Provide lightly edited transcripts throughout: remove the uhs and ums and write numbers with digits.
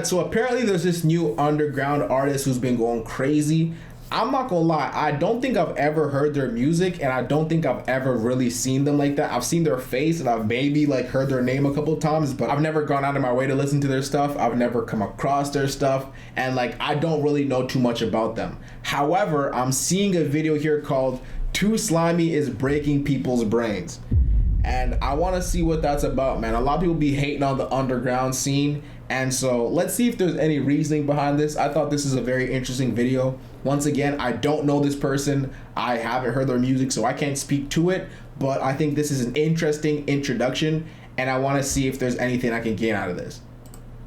so apparently there's this new underground artist who's been going crazy. I'm not gonna lie, I don't think I've ever heard their music, and I don't think I've ever really seen them like that. I've seen their face, and I've maybe like heard their name a couple of times, but I've never gone out of my way to listen to their stuff. I've never come across their stuff, and like I don't really know too much about them. However, I'm seeing a video here called 2Slimey is breaking people's brains. And I want to see what that's about, man. A lot of people be hating on the underground scene. And so let's see if there's any reasoning behind this. I thought this is a very interesting video. Once again, I don't know this person. I haven't heard their music, so I can't speak to it. But I think this is an interesting introduction. And I want to see if there's anything I can gain out of this.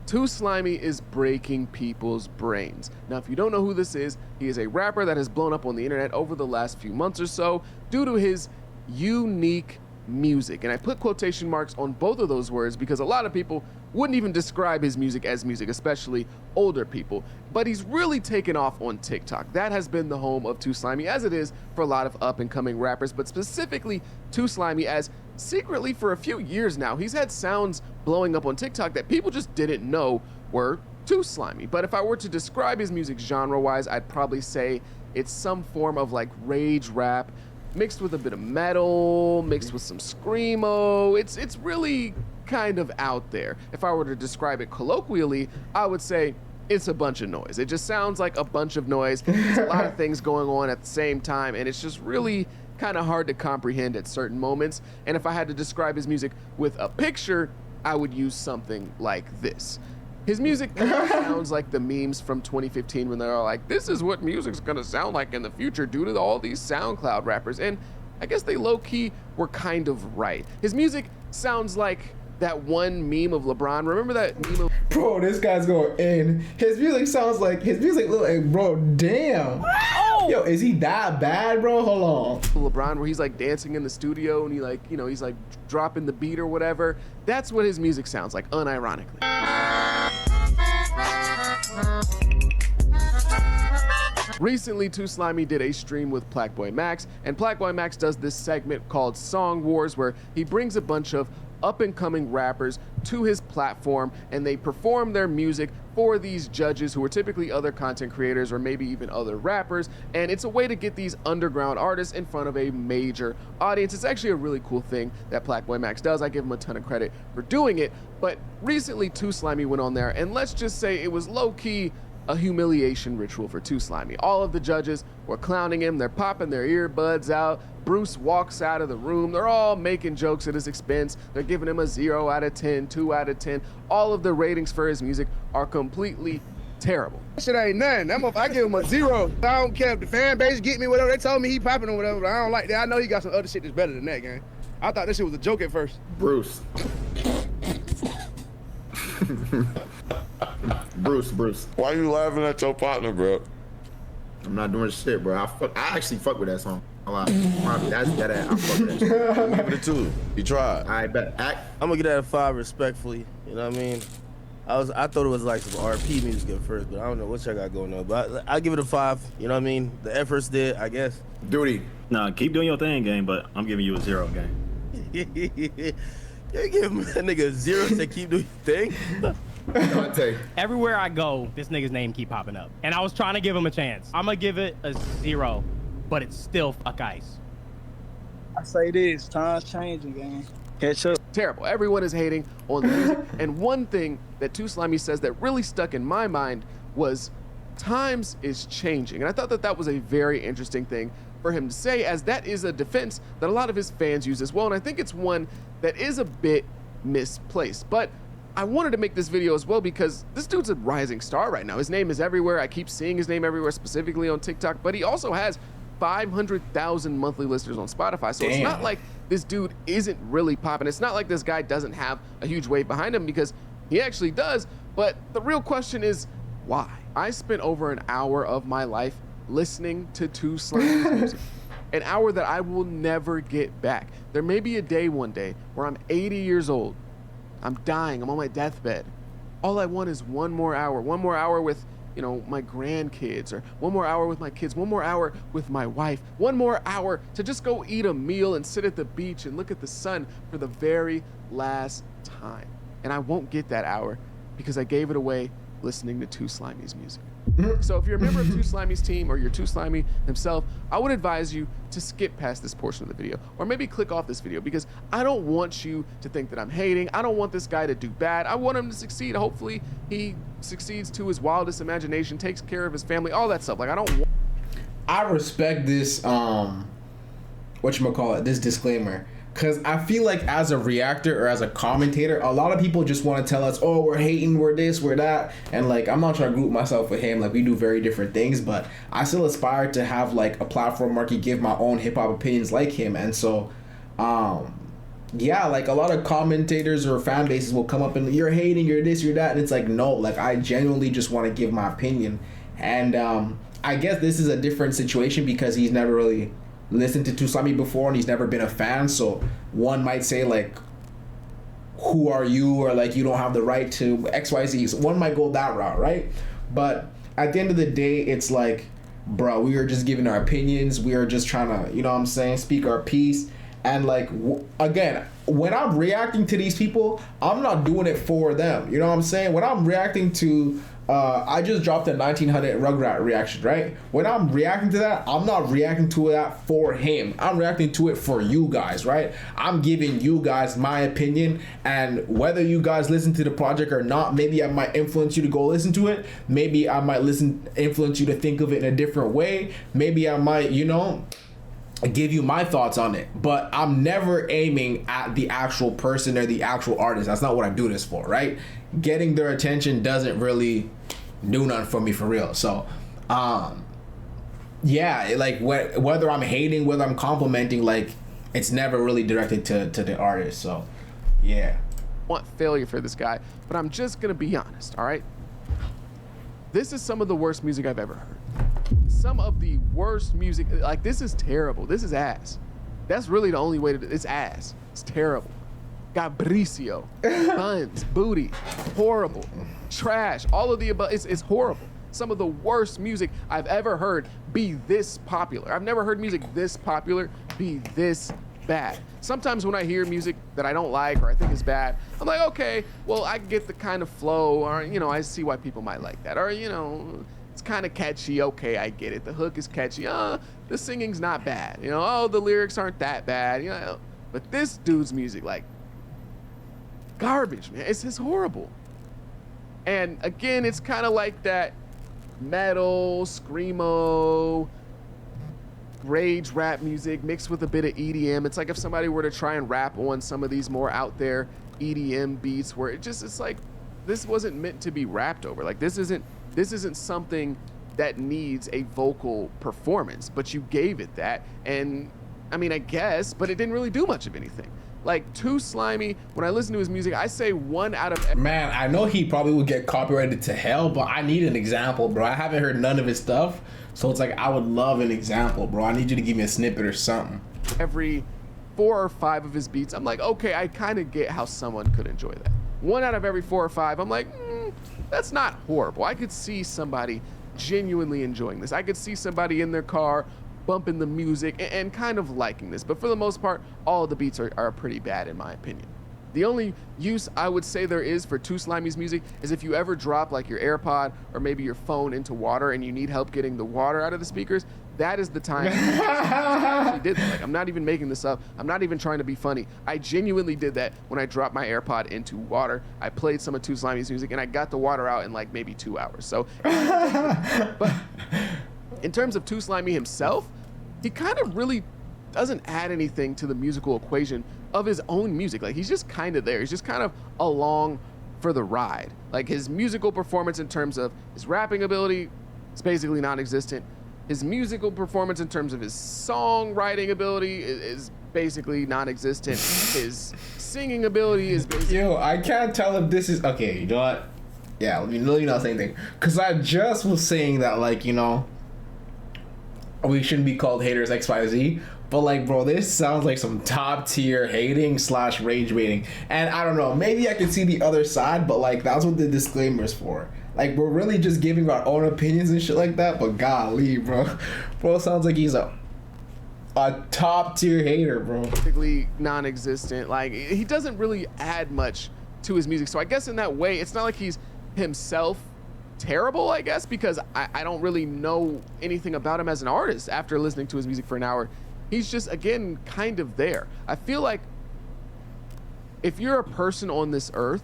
2Slimey is breaking people's brains. Now, if you don't know who this is, he is a rapper that has blown up on the internet over the last few months or so due to his unique music. And I put quotation marks on both of those words because a lot of people wouldn't even describe his music as music, especially older people. But he's really taken off on TikTok. That has been the home of 2Slimey, as it is for a lot of up-and-coming rappers, but specifically 2Slimey, as secretly for a few years now, he's had sounds blowing up on TikTok that people just didn't know were 2Slimey. But if I were to describe his music genre-wise, I'd probably say it's some form of like rage rap, mixed with a bit of metal, mixed with some screamo. It's really kind of out there. If I were to describe it colloquially, I would say it's a bunch of noise. It just sounds like a bunch of noise. It's a lot of things going on at the same time, and it's just really kind of hard to comprehend at certain moments. And if I had to describe his music with a picture, I would use something like this. His music kind of sounds like the memes from 2015 when they're all like, this is what music's gonna sound like in the future due to all these SoundCloud rappers. And I guess they low-key were kind of right. His music sounds like that one meme of LeBron. Remember that meme of... Bro, this guy's going in. His music sounds like, bro, damn. Oh! Yo, is he that bad, bro? Hold on. LeBron, where he's like dancing in the studio and he like, you know, he's like dropping the beat or whatever. That's what his music sounds like, unironically. Recently, 2Slimey did a stream with Plaqueboy Max, and Plaqueboy Max does this segment called Song Wars, where he brings a bunch of up-and-coming rappers to his platform, and they perform their music for these judges who are typically other content creators or maybe even other rappers. And it's a way to get these underground artists in front of a major audience. It's actually a really cool thing that Plaqueboy Max does. I give him a ton of credit for doing it. But recently, 2Slimey went on there, and let's just say it was low-key a humiliation ritual for 2Slimey. All of the judges were clowning him. They're popping their earbuds out. Bruce walks out of the room. They're all making jokes at his expense. They're giving him a 0 out of 10, 2 out of 10. All of the ratings for his music are completely terrible. That shit ain't nothing. That motherfucker, I give him a 0. I don't care if the fan base get me, whatever. They told me he popping or whatever, but I don't like that. I know he got some other shit that's better than that, gang. I thought this shit was a joke at first. Bruce. Bruce. Why you laughing at your partner, bro? I'm not doing shit, bro. I actually fuck with that song. That's that ass. I fuck with that shit. Give it a 2. You tried. I bet. I'm gonna give that a 5 respectfully. You know what I mean? I thought it was like some RP music at first, but I don't know what y'all got going on. But I give it a 5. You know what I mean? The efforts did, I guess. Duty. Nah, keep doing your thing, gang, but I'm giving you a 0, gang. You give that nigga a 0 to keep doing your thing? Everywhere I go, this nigga's name keep popping up. And I was trying to give him a chance. I'm gonna give it a 0, but it's still fuck ice. I say this, times changing, gang. Catch up. Terrible. Everyone is hating on the music. And one thing that 2Slimey says that really stuck in my mind was times is changing. And I thought that that was a very interesting thing for him to say, as that is a defense that a lot of his fans use as well. And I think it's one that is a bit misplaced. But I wanted to make this video as well because this dude's a rising star right now. His name is everywhere. I keep seeing his name everywhere, specifically on TikTok, but he also has 500,000 monthly listeners on Spotify. So It's not like this dude isn't really popping. It's not like this guy doesn't have a huge wave behind him, because he actually does. But the real question is, why? I spent over an hour of my life listening to 2Slimey's music. An hour that I will never get back. There may be a day one day where I'm 80 years old. I'm dying, I'm on my deathbed. All I want is one more hour with, you know, my grandkids, or one more hour with my kids, one more hour with my wife, one more hour to just go eat a meal and sit at the beach and look at the sun for the very last time. And I won't get that hour because I gave it away listening to 2Slimey's music. So if you're a member of 2Slimey's team or you're 2Slimey himself, I would advise you to skip past this portion of the video, or maybe click off this video, because I don't want you to think that I'm hating. I don't want this guy to do bad. I want him to succeed. Hopefully he succeeds to his wildest imagination, takes care of his family, all that stuff. Like, I respect this, whatchamacallit, this disclaimer. Because I feel like as a reactor or as a commentator, a lot of people just want to tell us, oh, we're hating, we're this, we're that. And like, I'm not trying to group myself with him. Like, we do very different things, but I still aspire to have like a platform where I can give my own hip hop opinions like him. And so, yeah, like a lot of commentators or fan bases will come up and you're hating, you're this, you're that. And it's like, no, like I genuinely just want to give my opinion. And I guess this is a different situation because he's never really listened to 2Slimey before and he's never been a fan, so one might say like, who are you, or like you don't have the right to XYZ. So one might go that route, right? But at the end of the day, it's like, bro, we are just giving our opinions, we are just trying to, you know what I'm saying, speak our piece. And like, again, when I'm reacting to these people, I'm not doing it for them, you know what I'm saying? When I'm reacting to I just dropped a 1900 Rugrat reaction, right? When I'm reacting to that, I'm not reacting to that for him. I'm reacting to it for you guys, right? I'm giving you guys my opinion, and whether you guys listen to the project or not, maybe I might influence you to go listen to it. Maybe I might influence you to think of it in a different way. Maybe I might, you know, give you my thoughts on it, but I'm never aiming at the actual person or the actual artist. That's not what I do this for, right? Getting their attention doesn't really do nothing for me, for real. So yeah, like whether I'm hating, whether I'm complimenting, like it's never really directed to the artist. So yeah, I want failure for this guy, but I'm just gonna be honest, all right? This is some of the worst music I've ever heard. Some of the worst music. Like, this is terrible. This is ass. That's really the only way to. It's ass. It's terrible. Gabricio, buns, booty, horrible, trash, all of the above. It's horrible. Some of the worst music I've ever heard be this popular. I've never heard music this popular be this bad. Sometimes when I hear music that I don't like or I think is bad, I'm like, okay, well, I get the kind of flow, or, you know, I see why people might like that, or, you know, it's kind of catchy. Okay, I get it. The hook is catchy. The singing's not bad. You know, oh, the lyrics aren't that bad. You know, but this dude's music, like, garbage, man. It's just horrible. And again, it's kind of like that metal, screamo, rage rap music mixed with a bit of EDM. It's like if somebody were to try and rap on some of these more out there EDM beats, where it's like, this wasn't meant to be rapped over. Like, this isn't something that needs a vocal performance, but you gave it that. And I mean, I guess, but it didn't really do much of anything. Like, 2Slimey, when I listen to his music, I say 1 out of... Man, I know he probably would get copyrighted to hell, but I need an example, bro. I haven't heard none of his stuff, so it's like, I would love an example, bro. I need you to give me a snippet or something. Every 4 or 5 of his beats, I'm like, okay, I kind of get how someone could enjoy that. 1 out of every 4 or 5, I'm like, that's not horrible. I could see somebody genuinely enjoying this. I could see somebody in their car bumping the music and kind of liking this. But for the most part, all of the beats are pretty bad, in my opinion. The only use I would say there is for 2Slimey's music is if you ever drop like your AirPod or maybe your phone into water and you need help getting the water out of the speakers, that is the time. I actually did that. Like, I'm not even making this up. I'm not even trying to be funny. I genuinely did that when I dropped my AirPod into water. I played some of 2Slimey's music and I got the water out in like maybe 2 hours. So, but in terms of 2Slimey himself, he kind of really doesn't add anything to the musical equation of his own music. Like, he's just kind of there. He's just kind of along for the ride. Like, his musical performance in terms of his rapping ability is basically non-existent. His musical performance in terms of his songwriting ability is basically non-existent. His singing ability is basically... Yo, I can't tell if this is... Okay, you know what? Yeah, let me not say anything. Because I just was saying that, like, you know, we shouldn't be called haters XYZ, but like, bro, this sounds like some top tier hating / rage baiting. And I don't know, maybe I can see the other side, but like, that's what the disclaimer's for. Like, we're really just giving our own opinions and shit like that, but golly, bro sounds like he's a top tier hater, bro. Basically non-existent. Like, he doesn't really add much to his music. So I guess in that way, it's not like he's himself terrible, I guess, because I don't really know anything about him as an artist after listening to his music for an hour. He's just, again, kind of there. I feel like if you're a person on this earth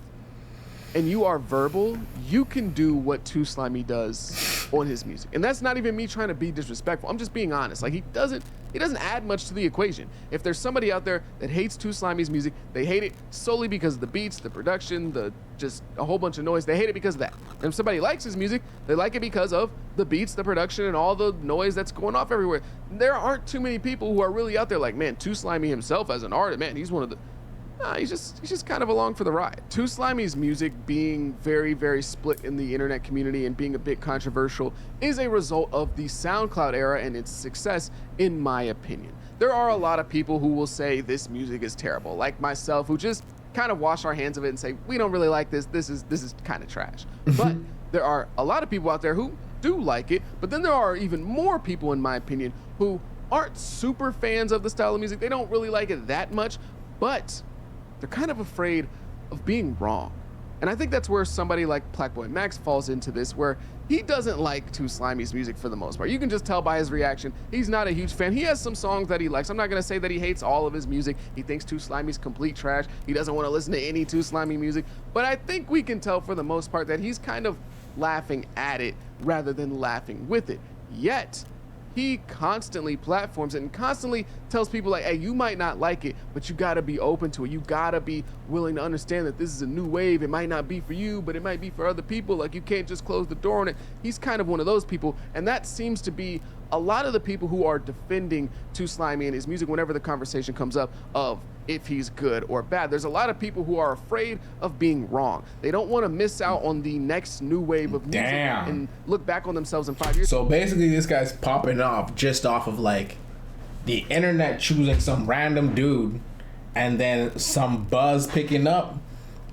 and you are verbal, you can do what 2Slimey does on his music. And that's not even me trying to be disrespectful. I'm just being honest. Like, he doesn't add much to the equation. If there's somebody out there that hates 2Slimey's music, they hate it solely because of the beats, the production, just a whole bunch of noise. They hate it because of that. And if somebody likes his music, they like it because of the beats, the production, and all the noise that's going off everywhere. There aren't too many people who are really out there like, man, 2Slimey himself as an artist, man, he's one of the... he's just kind of along for the ride. 2Slimey's music being very, very split in the internet community and being a bit controversial is a result of the SoundCloud era and its success, in my opinion. There are a lot of people who will say this music is terrible, like myself, who just kind of wash our hands of it and say, we don't really like this. This is kind of trash. But there are a lot of people out there who do like it, but then there are even more people, in my opinion, who aren't super fans of the style of music. They don't really like it that much, but they're kind of afraid of being wrong. And I think that's where somebody like Blackboy Max falls into this, where he doesn't like 2Slimey's music for the most part. You can just tell by his reaction, he's not a huge fan. He has some songs that he likes. I'm not gonna say that he hates all of his music. He thinks 2Slimey's complete trash. He doesn't wanna listen to any 2Slimey music. But I think we can tell for the most part that he's kind of laughing at it rather than laughing with it. Yet, he constantly platforms it and constantly tells people like, hey, you might not like it, but you gotta be open to it. You gotta be willing to understand that this is a new wave. It might not be for you, but it might be for other people. Like, you can't just close the door on it. He's kind of one of those people, and that seems to be a lot of the people who are defending 2Slimey and his music whenever the conversation comes up of if he's good or bad. There's a lot of people who are afraid of being wrong. They don't want to miss out on the next new wave of music and look back on themselves in 5 years. So basically this guy's popping off just off of like the internet choosing some random dude and then some buzz picking up,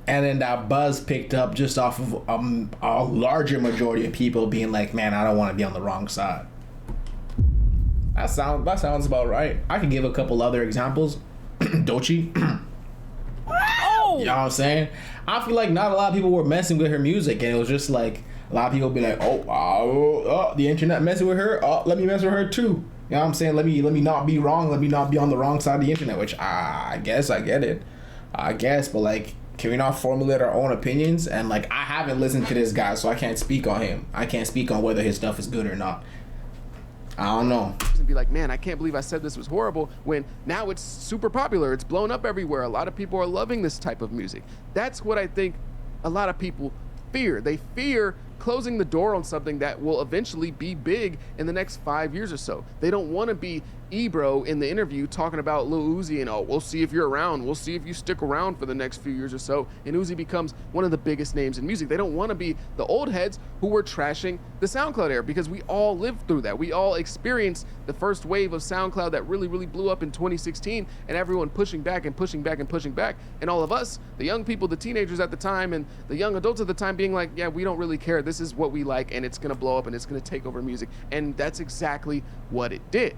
and then that buzz picked up just off of a larger majority of people being like, man, I don't want to be on the wrong side. That sounds about right. I could give a couple other examples. Doechii. Oh! You know what I'm saying? I feel like not a lot of people were messing with her music, and it was just like a lot of people be like, oh, the internet messing with her. Oh, let me mess with her too. You know what I'm saying? Let me not be wrong. Let me not be on the wrong side of the internet. Which I guess I get it. I guess, but like, can we not formulate our own opinions? And like, I haven't listened to this guy, so I can't speak on him. I can't speak on whether his stuff is good or not. I don't know. And be like, man, I can't believe I said this was horrible, when now it's super popular. It's blown up everywhere. A lot of people are loving this type of music. That's what I think a lot of people fear. They fear closing the door on something that will eventually be big in the next 5 years or so. They don't want to be Ebro in the interview talking about Lil Uzi and, oh, we'll see if you're around. We'll see if you stick around for the next few years or so. And Uzi becomes one of the biggest names in music. They don't want to be the old heads who were trashing the SoundCloud era, because we all lived through that. We all experienced the first wave of SoundCloud that really, really blew up in 2016, and everyone pushing back and pushing back and pushing back. And all of us, the young people, the teenagers at the time, and the young adults at the time being like, yeah, we don't really care. This is what we like, and it's going to blow up, and it's going to take over music. And that's exactly what it did.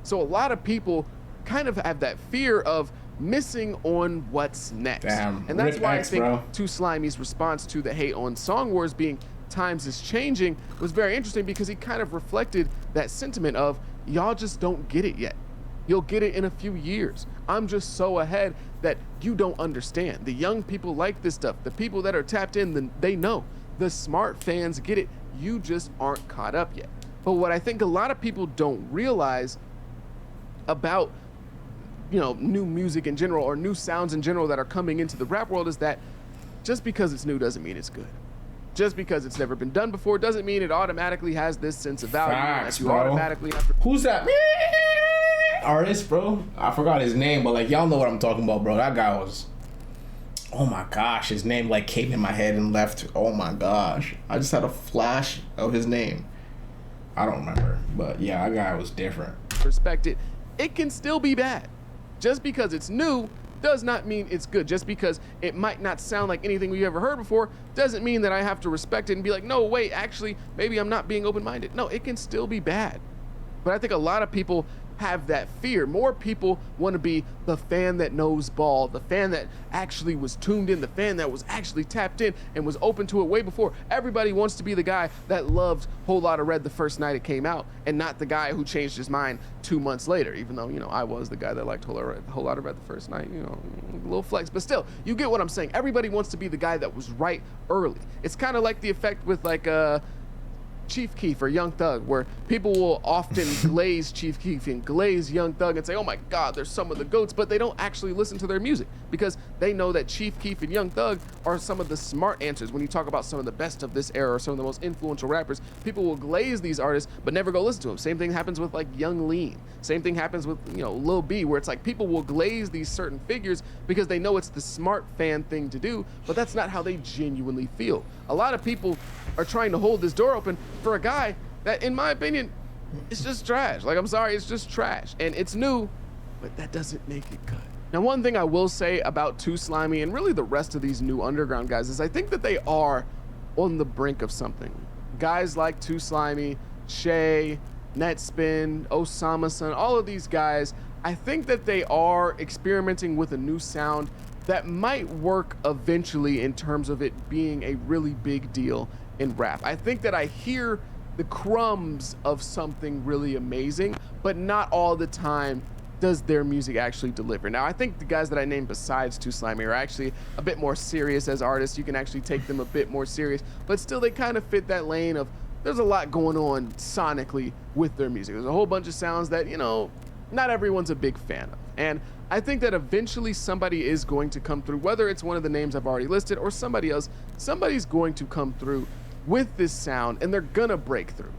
So a lot of people kind of have that fear of missing on what's next. Damn. And that's Rip why X, I think bro. 2Slimey's response to the hate on Song Wars being times is changing was very interesting, because he kind of reflected that sentiment of, y'all just don't get it yet. You'll get it in a few years. I'm just so ahead that you don't understand. The young people like this stuff. The people that are tapped in, they know. The smart fans get it. You just aren't caught up yet. But what I think a lot of people don't realize about, you know, new music in general, or new sounds in general that are coming into the rap world, is that just because it's new doesn't mean it's good. Just because it's never been done before doesn't mean it automatically has this sense of value. Facts, you bro. automatically have to... Who's that artist, bro? I forgot his name, but like, y'all know what I'm talking about, bro. That guy was, oh my gosh, his name like came in my head and left. Oh my gosh, I just had a flash of his name. I don't remember, but yeah, that guy was different. Respect it. It can still be bad. Just because it's new does not mean it's good. Just because it might not sound like anything we've ever heard before doesn't mean that I have to respect it and be like, no, wait, actually, maybe I'm not being open-minded. No, it can still be bad. But I think a lot of people have that fear. More people want to be the fan that knows ball, the fan that actually was tuned in, the fan that was actually tapped in and was open to it way before. Everybody wants to be the guy that loved Whole Lotta Red the first night it came out, and not the guy who changed his mind 2 months later, even though, you know, I was the guy that liked Whole Lotta Red the first night, you know, a little flex. But still, you get what I'm saying. Everybody wants to be the guy that was right early. It's kind of like the effect with like Chief Keef or Young Thug, where people will often glaze Chief Keef and glaze Young Thug and say, oh my God, they're some of the GOATs, but they don't actually listen to their music because they know that Chief Keef and Young Thug are some of the smart answers. When you talk about some of the best of this era or some of the most influential rappers, people will glaze these artists but never go listen to them. Same thing happens with like Young Lean. Same thing happens with, you know, Lil B, where it's like people will glaze these certain figures because they know it's the smart fan thing to do, but that's not how they genuinely feel. A lot of people are trying to hold this door open for a guy that, in my opinion, is just trash. Like, I'm sorry, it's just trash. And it's new, but that doesn't make it good. Now, one thing I will say about 2Slimey and really the rest of these new underground guys is I think that they are on the brink of something. Guys like 2Slimey, Shay, Netspin, Osama-san, all of these guys, I think that they are experimenting with a new sound that might work eventually in terms of it being a really big deal in rap. I think that I hear the crumbs of something really amazing, but not all the time does their music actually deliver. Now, I think the guys that I named besides 2Slimey are actually a bit more serious as artists. You can actually take them a bit more serious, but still they kind of fit that lane of there's a lot going on sonically with their music. There's a whole bunch of sounds that, you know, not everyone's a big fan of. And I think that eventually somebody is going to come through, whether it's one of the names I've already listed or somebody else, somebody's going to come through with this sound and they're gonna break through.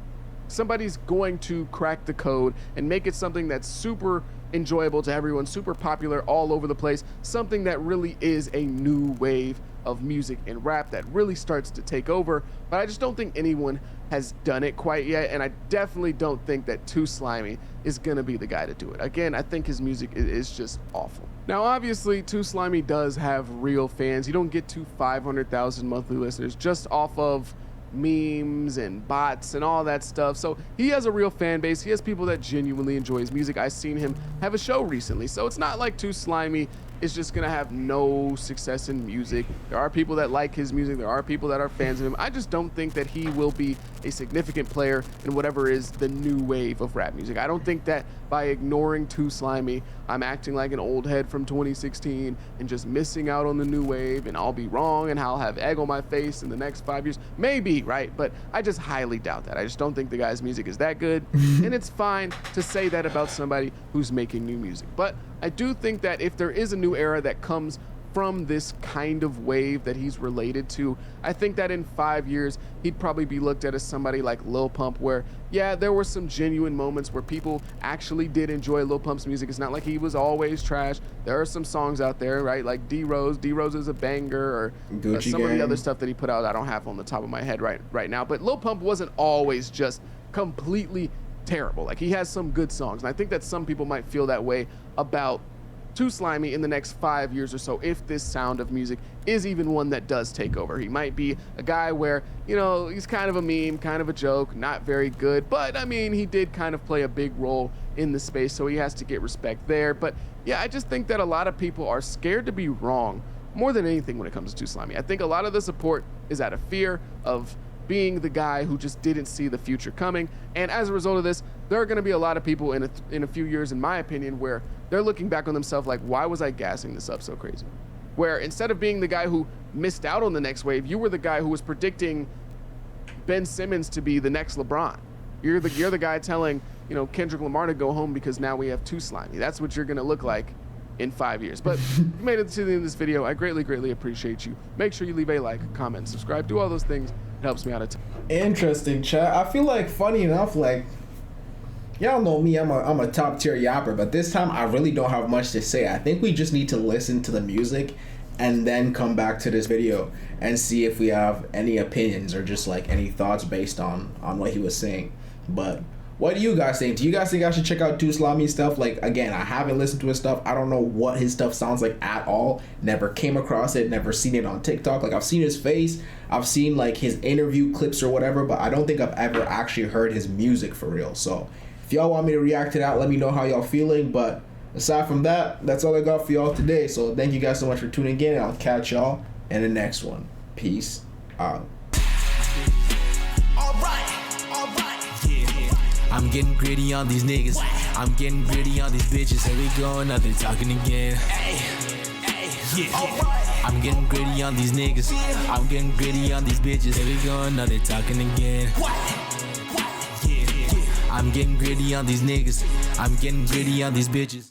Somebody's going to crack the code and make it something that's super enjoyable to everyone, super popular all over the place, something that really is a new wave of music and rap that really starts to take over. But I just don't think anyone has done it quite yet, and I definitely don't think that 2Slimey is gonna be the guy to do it. Again, I think his music is just awful. Now, obviously, 2Slimey does have real fans. You don't get to 500,000 monthly listeners just off of memes and bots and all that stuff. So he has a real fan base. He has people that genuinely enjoy his music. I've seen him have a show recently. So it's not like 2Slimey is just gonna have no success in music. There are people that like his music. There are people that are fans of him. I just don't think that he will be a significant player in whatever is the new wave of rap music. I don't think that by ignoring 2Slimey, I'm acting like an old head from 2016 and just missing out on the new wave, and I'll be wrong and I'll have egg on my face in the next 5 years. Maybe, right? But I just highly doubt that. I just don't think the guy's music is that good. And it's fine to say that about somebody who's making new music. But I do think that if there is a new era that comes from this kind of wave that he's related to, I think that in 5 years, he'd probably be looked at as somebody like Lil Pump, where, yeah, there were some genuine moments where people actually did enjoy Lil Pump's music. It's not like he was always trash. There are some songs out there, right? Like D-Rose. D-Rose is a banger, or some of the other stuff that he put out I don't have on the top of my head right now. But Lil Pump wasn't always just completely terrible. Like, he has some good songs, and I think that some people might feel that way about 2Slimey in the next 5 years or so, if this sound of music is even one that does take over. He might be a guy where, you know, he's kind of a meme, kind of a joke, not very good, but I mean, he did kind of play a big role in the space, so he has to get respect there. But yeah, I just think that a lot of people are scared to be wrong more than anything when it comes to 2Slimey. I think a lot of the support is out of fear of being the guy who just didn't see the future coming. And as a result of this, there are going to be a lot of people in a few years, in my opinion, where they're looking back on themselves like, why was I gassing this up so crazy? Where instead of being the guy who missed out on the next wave, you were the guy who was predicting Ben Simmons to be the next LeBron. You're the guy telling, you know, Kendrick Lamar to go home because now we have 2Slimey. That's what you're going to look like in 5 years. But if you made it to the end of this video, I greatly appreciate you. Make sure you leave a like, comment, subscribe, do all those things. It helps me out a ton. Interesting, chat. I feel like, funny enough, like, y'all know me, I'm a top tier yapper, but this time I really don't have much to say. I think we just need to listen to the music and then come back to this video and see if we have any opinions or just like any thoughts based on what he was saying. But what do you guys think? Do you guys think I should check out 2Slimey stuff? Like, again, I haven't listened to his stuff. I don't know what his stuff sounds like at all. Never came across it. Never seen it on TikTok. Like, I've seen his face. I've seen, like, his interview clips or whatever, but I don't think I've ever actually heard his music for real. So, if If y'all want me to react to that, let me know how y'all feeling. But aside from that, that's all I got for y'all today. So thank you guys so much for tuning in. I'll catch y'all in the next one. Peace out. I'm getting gritty on these niggas. I'm getting gritty on these bitches. Here we go, another talking again. I'm getting gritty on these niggas. I'm getting gritty on these bitches. Here we go, another talking again. I'm getting gritty on these niggas. I'm getting gritty on these bitches.